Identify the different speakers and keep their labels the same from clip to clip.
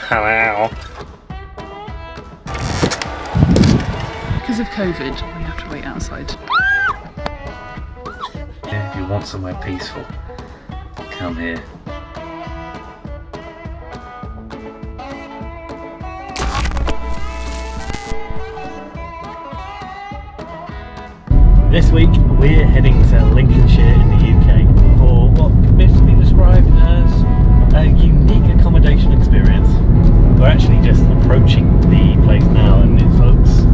Speaker 1: Hello.
Speaker 2: Because of COVID, we have to wait outside.
Speaker 1: If you want somewhere peaceful, come here. This week we're heading to Lincolnshire in the UK for what can best be described as a unique accommodation experience. We're actually just approaching the place now and it looks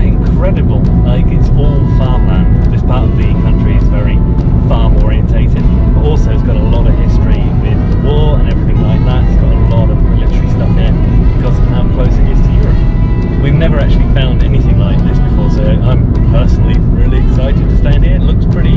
Speaker 1: incredible. Like, it's all farmland. This part of the country is very farm orientated, but also it's got a lot of history with war and everything like that. It's got a lot of military stuff here because of how close it is to Europe. We've never actually found anything like this before, so I'm personally really excited to stay in here. It looks pretty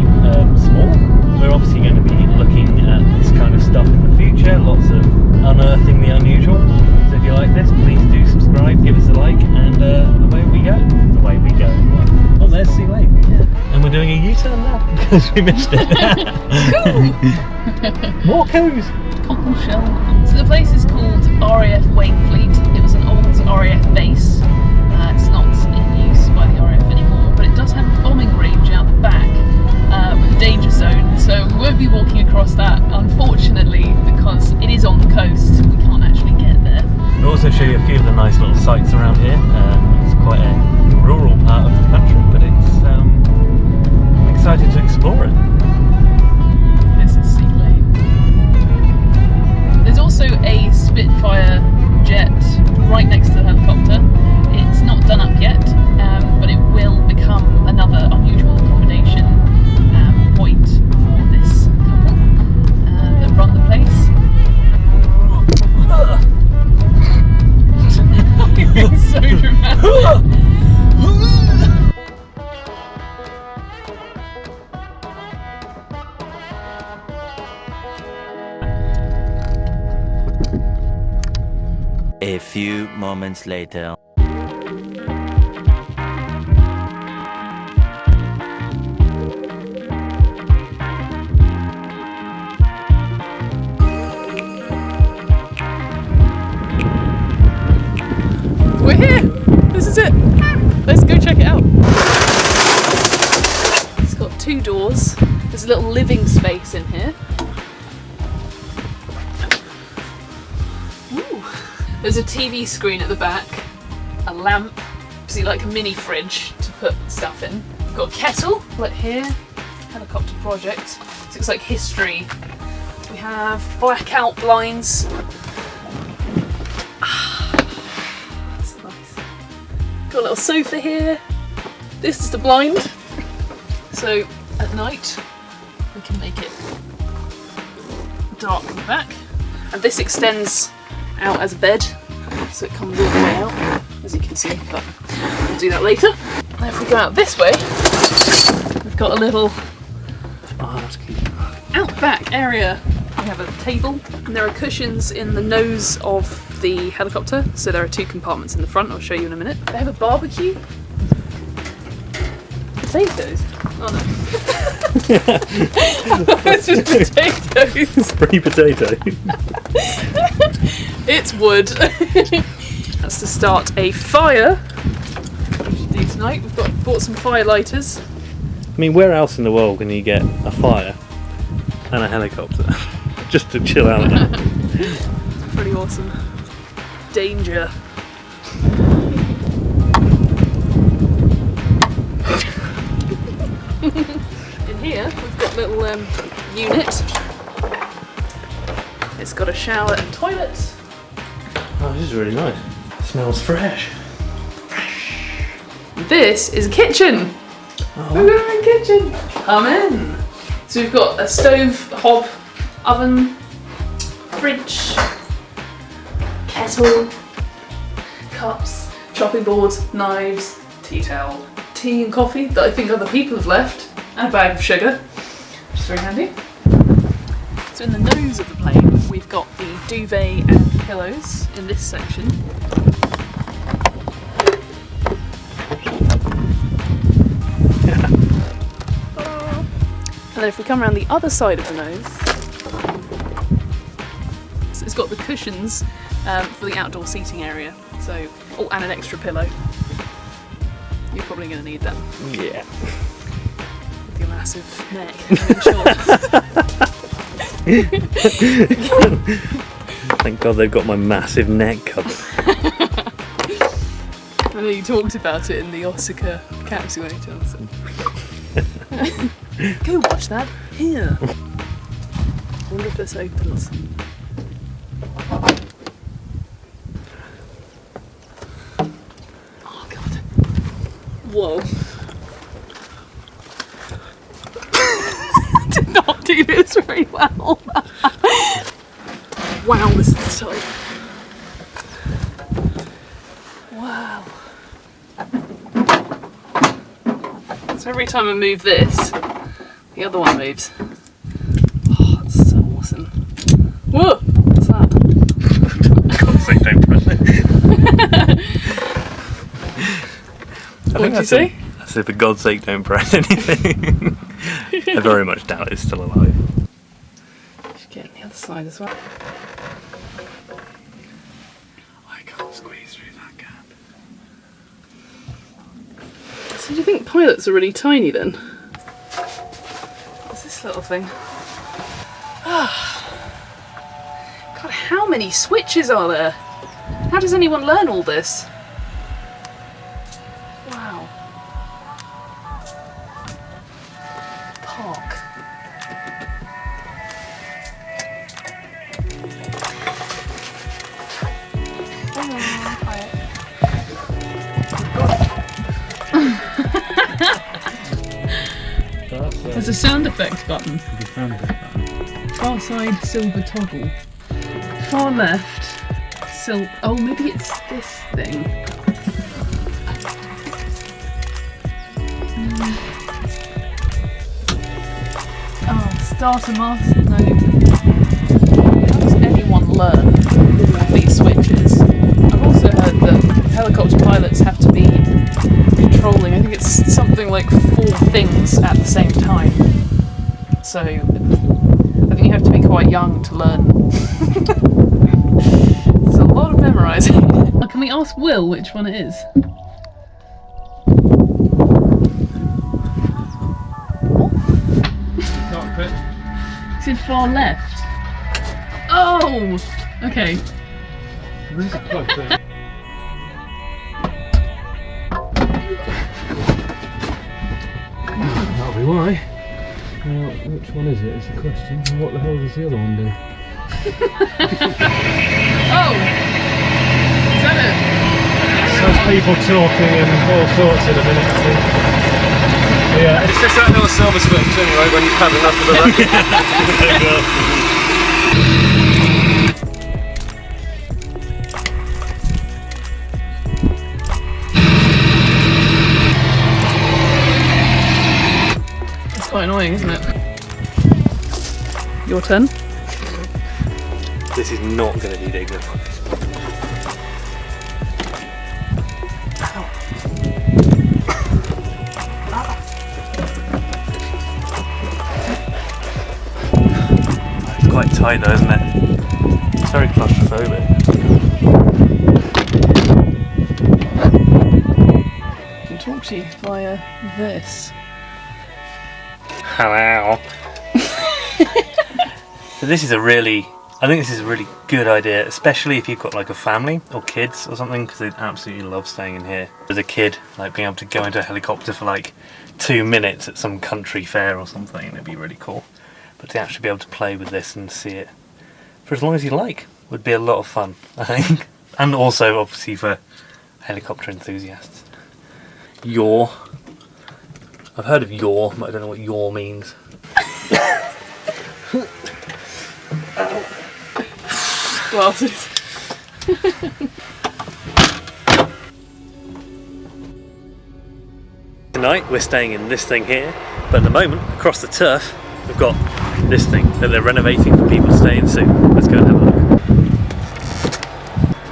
Speaker 1: small. We're obviously going to be looking at this kind of stuff in the future, lots of unearthing the unusual. So if you like this, please do subscribe, give us a like, and away we go. Away we go. Oh, there's Sea Lake. Yeah. And we're doing a U-turn now because we missed it. More coos.
Speaker 2: Cockleshell. So the place is called RAF Wainfleet. It was an old RAF base. It's not in use by the RAF anymore, but it does have a bombing range out the back with a danger zone. So we won't be walking across that, unfortunately, because it is on the coast. We can't actually get there.
Speaker 1: We'll also show you a few of the nice little sites around here. It's quite a rural part of the country, but it's I'm excited to explore it.
Speaker 2: This is Sea Lake. There's also a Spitfire jet right next to the helicopter. It's not done up yet, but it will become another unusual accommodation point for this couple that run the place. It's so dramatic.
Speaker 3: A few moments later.
Speaker 2: We're here! This is it! Let's go check it out. It's got two doors. There's a little living space in here. Ooh. There's a TV screen at the back, a lamp, obviously like a mini fridge to put stuff in. We've got a kettle, like here, helicopter project. So it's like history. We have blackout blinds. Got a little sofa here. This is the blind. So at night we can make it dark in the back. And this extends out as a bed, so it comes all the way out, as you can see, but we'll do that later. Now if we go out this way, we've got a little out back area. We have a table, and there are cushions in the nose of the helicopter, so there are two compartments in the front. I'll show you in a minute. They have a barbecue. Potatoes? Oh no. It's just potatoes.
Speaker 1: Free potato.
Speaker 2: It's wood. That's to start a fire, which we should do tonight. We've bought some fire lighters.
Speaker 1: I mean, where else in the world can you get a fire and a helicopter just to chill out?
Speaker 2: It's pretty awesome. Danger. In here we've got a little unit. It's got a shower and toilet.
Speaker 1: Oh, this is really nice. It smells fresh.
Speaker 2: This is a kitchen.
Speaker 1: Oh.
Speaker 2: We've got a kitchen. Come in. So we've got a stove, hob, oven, fridge, kettle, cups, chopping boards, knives, tea towel, tea and coffee that I think other people have left, and a bag of sugar, which is very handy. So in the nose of the plane, we've got the duvet and pillows in this section. And then if we come around the other side of the nose, so it's got the cushions for the outdoor seating area. So, oh, and an extra pillow. You're probably going to need them.
Speaker 1: Yeah.
Speaker 2: With your massive neck.
Speaker 1: Thank God they've got my massive neck covered.
Speaker 2: I know you talked about it in the Osaka capsule. Go watch that here. I wonder if this opens. Oh God. Whoa. Did not do this very well. Wow, this is tight. Wow. So every time I move this, the other one moves. Oh, that's so awesome. Whoa! What's that?
Speaker 1: God's sake, don't press it.
Speaker 2: What did you say?
Speaker 1: I said, for God's sake, don't press anything. I very much doubt it's still alive.
Speaker 2: Should get on the other side as well.
Speaker 1: I can't squeeze through that gap.
Speaker 2: So do you think pilots are really tiny then? What's this little thing? God, how many switches are there? How does anyone learn all this? Wow. Park. There's a sound effect button. Far side silver toggle. Far left oh, maybe it's this thing. Oh, starter master. No. How does anyone learn all these switches? I've also heard that helicopter pilots have to be controlling, I think it's something like 4 things at the same time. So I think you have to be quite young to learn. There's a lot of memorising. Can we ask Will which one it is? What?
Speaker 1: Cockpit.
Speaker 2: It's in far left. Oh! Okay.
Speaker 1: Where's the plug thing? That'll be why. Now, which one is it? Is the question. And what the hell does the other one do?
Speaker 2: Oh! Is that it?
Speaker 1: There's people talking and all sorts in a minute, I think. Yeah.
Speaker 4: It's just that little silver switch anyway when you've had enough of the racket.
Speaker 2: It's quite annoying, isn't it? Your turn.
Speaker 1: This is not going to be dignified. It's quite tight though, isn't it? It's very claustrophobic.
Speaker 2: I can talk to you via this.
Speaker 1: Hello. So this is I think this is a really good idea, especially if you've got like a family or kids or something, because they'd absolutely love staying in here. As a kid, like being able to go into a helicopter for like 2 minutes at some country fair or something, it'd be really cool. But to actually be able to play with this and see it for as long as you like would be a lot of fun, I think. And also, obviously, for helicopter enthusiasts. Yaw. I've heard of yaw, but I don't know what yaw means.
Speaker 2: Glasses.
Speaker 1: Tonight we're staying in this thing here, but at the moment, across the turf, we've got this thing that they're renovating for people to stay in soon. Let's go and have a look.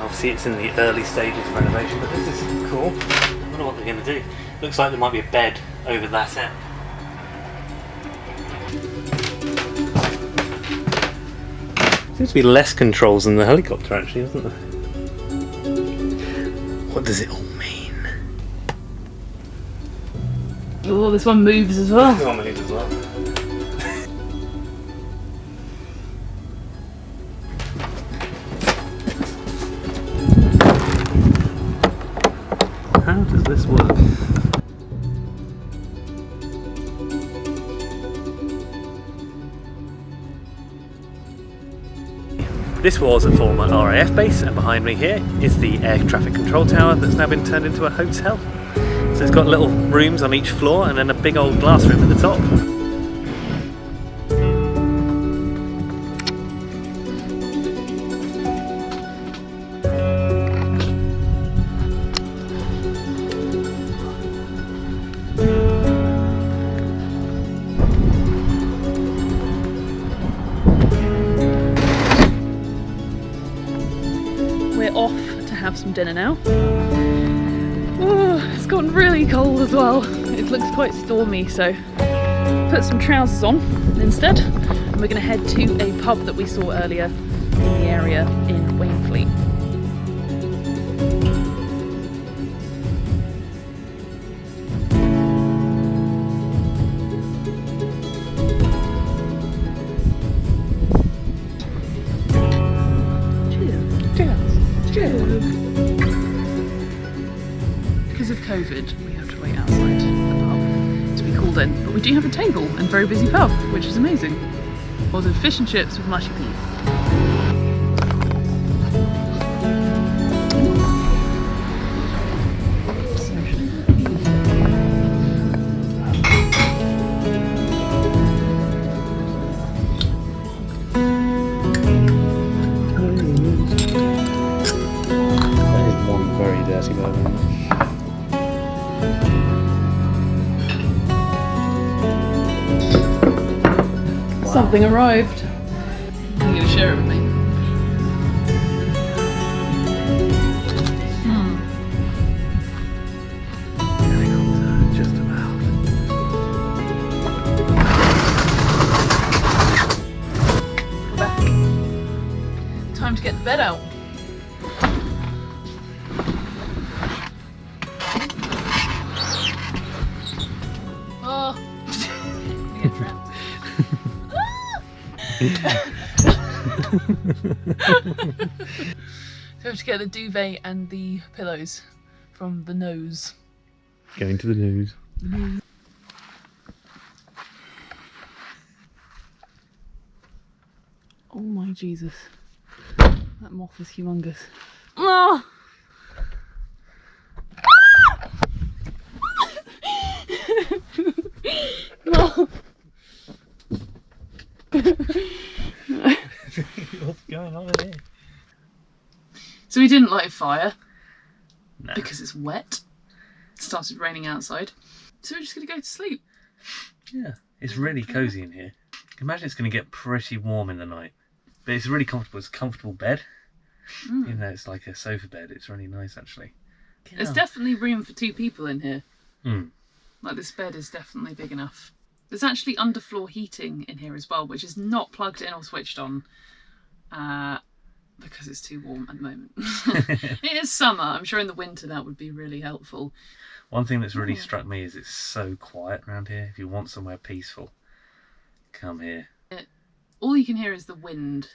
Speaker 1: Obviously it's in the early stages of renovation, but this is cool. I wonder what they're going to do. Looks like there might be a bed over that end. Seems to be less controls than the helicopter actually, doesn't there? What does it all mean?
Speaker 2: Oh, this one moves as well.
Speaker 1: This one moves as well. How does this work? This was a former RAF base, and behind me here is the air traffic control tower that's now been turned into a hotel. So it's got little rooms on each floor and then a big old glass room at the top.
Speaker 2: We're off to have some dinner now. Oh, it's gotten really cold as well. It looks quite stormy, so put some trousers on instead. And we're going to head to a pub that we saw earlier in the area in Wainfleet. Because of COVID, we have to wait outside the pub to be called in. But we do have a table and very busy pub, which is amazing. Ordered fish and chips with mushy peas.
Speaker 1: Very dirty burger.
Speaker 2: Something arrived. You're going to share it with me.
Speaker 1: Helicopter, just about.
Speaker 2: We're back. Time to get the bed out. Oh. I get trapped. So we have to get the duvet and the pillows from the nose.
Speaker 1: Going to the news.
Speaker 2: Oh my Jesus. That moth is humongous. Oh! No.
Speaker 1: What's going on in here?
Speaker 2: So we didn't light a fire
Speaker 1: No.
Speaker 2: because it's wet. It started raining outside. So we're just going to go to sleep.
Speaker 1: Yeah, it's really cosy in here. Imagine it's going to get pretty warm in the night. But it's really comfortable. It's a comfortable bed. Even though it's like a sofa bed, it's really nice actually.
Speaker 2: There's definitely room for 2 people in here.
Speaker 1: Mm.
Speaker 2: Like, this bed is definitely big enough. There's actually underfloor heating in here as well, which is not plugged in or switched on because it's too warm at the moment. It is summer. I'm sure in the winter that would be really helpful.
Speaker 1: One thing that's really struck me is it's so quiet around here. If you want somewhere peaceful, come here.
Speaker 2: All you can hear is the wind.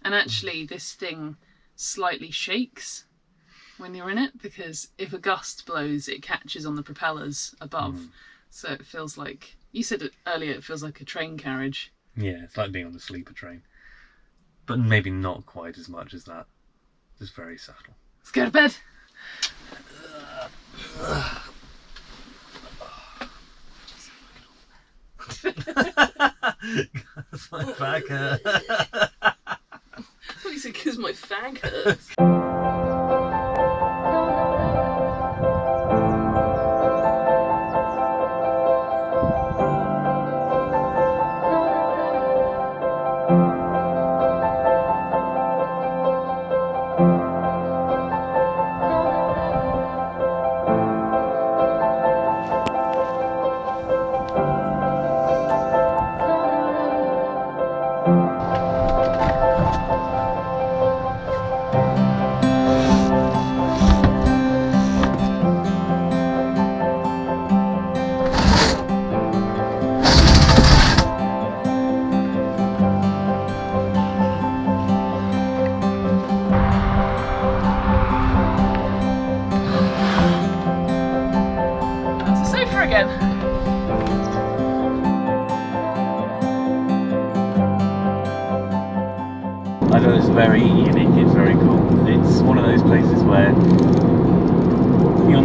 Speaker 2: And actually this thing slightly shakes when you're in it, because if a gust blows, it catches on the propellers above. So it feels like, you said it earlier, it feels like a train carriage.
Speaker 1: Yeah, it's like being on the sleeper train. But maybe not quite as much as that. Just very subtle.
Speaker 2: Let's go to bed.
Speaker 1: That's my back hurt.
Speaker 2: I thought you said because my fag hurts.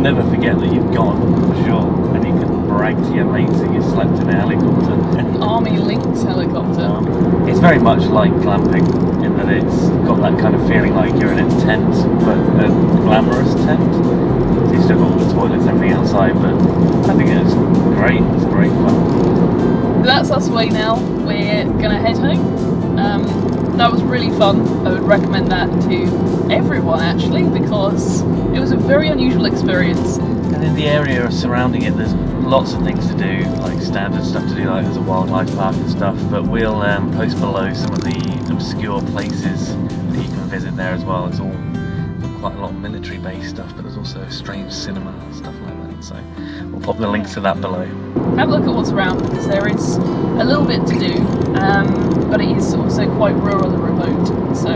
Speaker 1: never forget that you've gone, for sure. And you can brag to your mates that you slept in a helicopter.
Speaker 2: Army Lynx helicopter.
Speaker 1: It's very much like glamping in that it's got that kind of feeling like you're in a tent, but a glamorous tent. So you still got all the toilets and everything outside, but I think it's great. It's great fun.
Speaker 2: That's us away now. We're gonna head home. That was really fun. I would recommend that to everyone actually, because it was a very unusual experience.
Speaker 1: And in the area surrounding it, there's lots of things to do, like standard stuff to do, like there's a wildlife park and stuff, but we'll post below some of the obscure places that you can visit there as well. It's all quite a lot of military based stuff, but there's also strange cinema and stuff like that, so we'll pop the links to that below.
Speaker 2: Have a look at what's around, because there is a little bit to do, but it is also quite rural and remote, so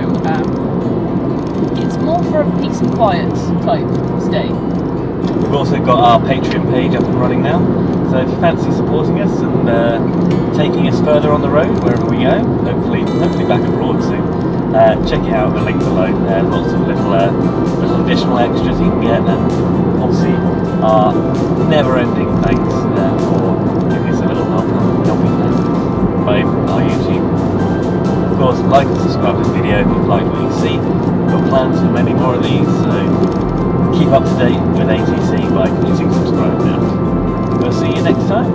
Speaker 2: it's more for a peace and quiet type stay.
Speaker 1: We've also got our Patreon page up and running now, so if you fancy supporting us and taking us further on the road wherever we go, hopefully back abroad soon, check it out, the link below. Lots of little additional extras you can get, and obviously our never-ending thanks for giving us a little helping hand by our YouTube. Of course, like and subscribe to this video if you like what you see. We've got plans for many more of these, so keep up to date with ATC by clicking subscribe now. We'll see you next time.